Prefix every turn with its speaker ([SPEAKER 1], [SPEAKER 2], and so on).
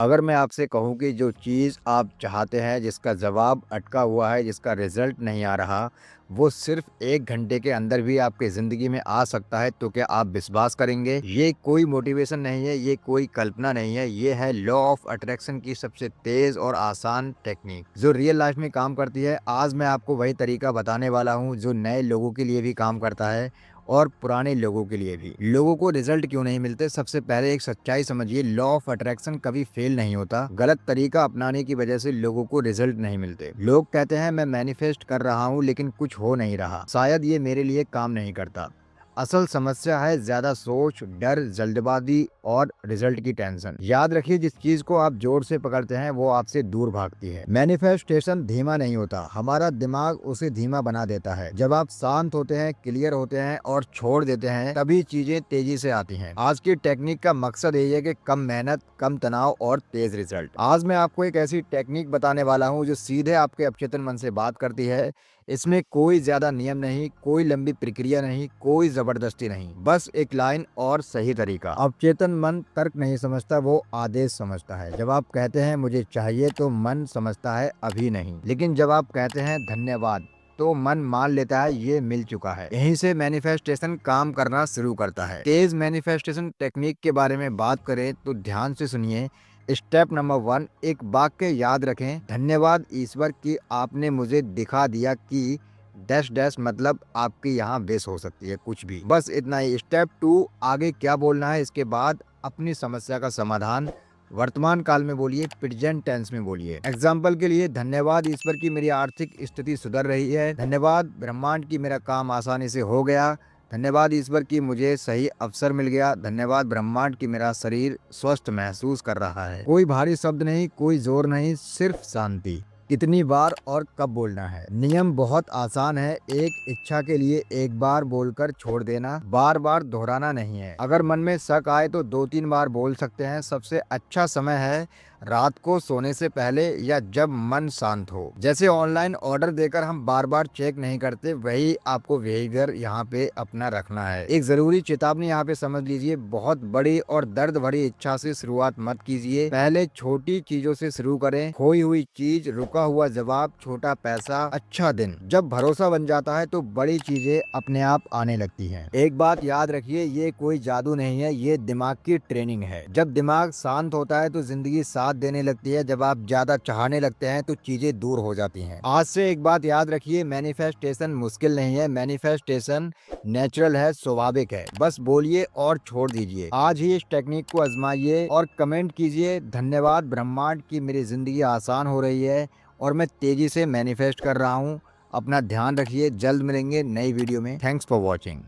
[SPEAKER 1] अगर मैं आपसे कहूँ कि जो चीज़ आप चाहते हैं, जिसका जवाब अटका हुआ है, जिसका रिज़ल्ट नहीं आ रहा, वो सिर्फ़ 1 घंटे के अंदर भी आपकी ज़िंदगी में आ सकता है, तो क्या आप विश्वास करेंगे? ये कोई मोटिवेशन नहीं है, ये कोई कल्पना नहीं है, ये है लॉ ऑफ अट्रैक्शन की सबसे तेज़ और आसान टेक्नीक, जो रियल लाइफ़ में काम करती है। आज मैं आपको वही तरीका बताने वाला हूँ, जो नए लोगों के लिए भी काम करता है और पुराने लोगों के लिए भी। लोगों को रिजल्ट क्यों नहीं मिलते? सबसे पहले एक सच्चाई समझिए, लॉ ऑफ अट्रैक्शन कभी फेल नहीं होता। गलत तरीका अपनाने की वजह से लोगों को रिजल्ट नहीं मिलते। लोग कहते हैं मैं मैनिफेस्ट कर रहा हूँ लेकिन कुछ हो नहीं रहा। शायद ये मेरे लिए काम नहीं करता। असल समस्या है ज्यादा सोच, डर, जल्दबाजी और रिजल्ट की टेंशन। याद रखिए, जिस चीज को आप जोर से पकड़ते हैं वो आपसे दूर भागती है। मैनिफेस्टेशन धीमा नहीं होता, हमारा दिमाग उसे धीमा बना देता है। जब आप शांत होते हैं, क्लियर होते हैं और छोड़ देते हैं, तभी चीजें तेजी से आती हैं। आज की टेक्निक का मकसद यही है कि कम मेहनत, कम तनाव और तेज रिजल्ट। आज मैं आपको एक ऐसी टेक्निक बताने वाला हूँ जो सीधे आपके अवचेतन मन से बात करती है। इसमें कोई ज्यादा नियम नहीं, कोई लंबी प्रक्रिया नहीं, कोई जबरदस्ती नहीं, बस एक लाइन और सही तरीका। अवचेतन मन तर्क नहीं समझता, वो आदेश समझता है। जब आप कहते हैं मुझे चाहिए, तो मन समझता है अभी नहीं। लेकिन जब आप कहते हैं धन्यवाद, तो मन मान लेता है ये मिल चुका है। यहीं से मैनिफेस्टेशन काम करना शुरू करता है। तेज मैनिफेस्टेशन टेक्निक के बारे में बात करें तो ध्यान से सुनिए। स्टेप नंबर 1, एक वाक्य याद रखें, धन्यवाद ईश्वर कि आपने मुझे दिखा दिया कि डैश डैश, मतलब आपकी यहाँ बेस हो सकती है कुछ भी, बस इतना ही। स्टेप 2, आगे क्या बोलना है इसके बाद अपनी समस्या का समाधान वर्तमान काल में बोलिए, प्रेजेंट टेंस में बोलिए। एग्जाम्पल के लिए, धन्यवाद ईश्वर की मेरी आर्थिक स्थिति सुधर रही है। धन्यवाद ब्रह्मांड की मेरा काम आसानी से हो गया। धन्यवाद ईश्वर की मुझे सही अवसर मिल गया। धन्यवाद ब्रह्मांड की मेरा शरीर स्वस्थ महसूस कर रहा है। कोई भारी शब्द नहीं, कोई जोर नहीं, सिर्फ शांति। कितनी बार और कब बोलना है? नियम बहुत आसान है, एक इच्छा के लिए एक बार बोलकर छोड़ देना, बार बार दोहराना नहीं है। अगर मन में शक आए तो 2-3 बार बोल सकते हैं। सबसे अच्छा समय है रात को सोने से पहले या जब मन शांत हो। जैसे ऑनलाइन ऑर्डर देकर हम बार बार चेक नहीं करते, वही आपको बिहेवियर यहाँ पे अपना रखना है। एक जरूरी चेतावनी यहाँ पे समझ लीजिए, बहुत बड़ी और दर्द भरी इच्छा से शुरुआत मत कीजिए। पहले छोटी चीजों से शुरू करें। खोई हुई चीज, रुका हुआ जवाब, छोटा पैसा, अच्छा दिन। जब भरोसा बन जाता है तो बड़ी चीजें अपने आप आने लगती हैं। एक बात याद रखिए, ये कोई जादू नहीं है, ये दिमाग की ट्रेनिंग है। जब दिमाग शांत होता है तो जिंदगी साथ देने लगती है। जब आप ज्यादा चाहने लगते हैं तो चीजें दूर हो जाती हैं। आज से एक बात याद रखिए, मैनिफेस्टेशन मुश्किल नहीं है, मैनिफेस्टेशन नेचुरल है, स्वाभाविक है। बस बोलिए और छोड़ दीजिए। आज ही इस टेक्निक को आजमाइए और कमेंट कीजिए, धन्यवाद ब्रह्मांड की मेरी जिंदगी आसान हो रही है और मैं तेजी से मैनिफेस्ट कर रहा हूँ। अपना ध्यान रखिए, जल्द मिलेंगे नई वीडियो में। Thanks for watching.